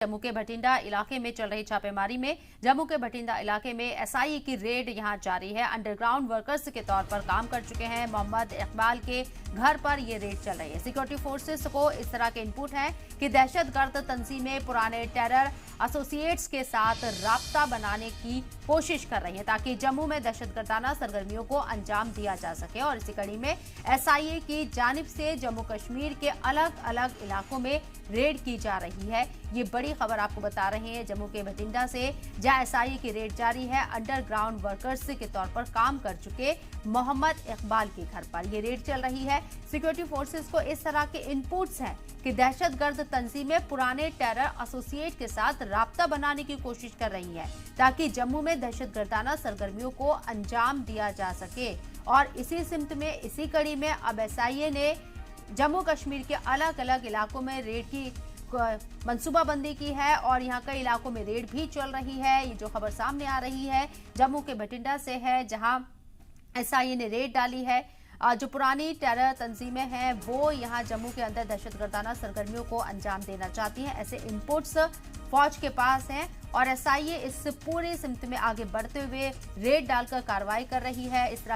जम्मू के भटिंडा इलाके में चल रही छापेमारी में जम्मू के भटिंडा इलाके में एसआई की रेड यहां जारी है। अंडरग्राउंड वर्कर्स के तौर पर काम कर चुके हैं मोहम्मद इकबाल के घर पर यह रेड चल रही है। सिक्योरिटी फोर्सेस को इस तरह के इनपुट है कि दहशतगर्द तंजीमें पुराने टेरर एसोसिएट्स के साथ राब्ता बनाने की कोशिश कर रही है ताकि जम्मू में दहशतगर्दाना सरगर्मियों को अंजाम दिया जा सके। और इसी कड़ी में एसआईए की जानिब से जम्मू कश्मीर के अलग अलग इलाकों में रेड की जा रही है। ये बड़ी खबर आपको बता रहे हैं जम्मू के भटिंडा से, जहां एसआईए की रेड जारी है। अंडरग्राउंड वर्कर्स के तौर पर काम कर चुके मोहम्मद इकबाल के घर पर ये रेड चल रही है। सिक्योरिटी फोर्सेस को इस तरह के इनपुट्स हैं कि दहशतगर्द तंजीमें पुराने टेरर एसोसिएट के साथ राब्ता बनाने की कोशिश कर रही हैं ताकि जम्मू में दहशतगर्दाना सरगर्मियों को अंजाम दिया जा सके। और इसी सिमत में, इसी कड़ी में अब एसआईए ने जम्मू कश्मीर के अलग अलग इलाकों में रेड की मंसूबाबंदी की है और यहाँ कई इलाकों में रेड भी चल रही है। ये जो खबर सामने आ रही है जम्मू के भटिंडा से है, जहां एसआईए ने रेड डाली है। जो पुरानी टेरर तंजीमें हैं वो यहाँ जम्मू के अंदर दहशतगर्दाना सरगर्मियों को अंजाम देना चाहती हैं। ऐसे इनपुट्स फौज के पास हैं और एसआईए इस पूरे सिमत में आगे बढ़ते हुए रेड डालकर कार्रवाई कर रही है। इस तरह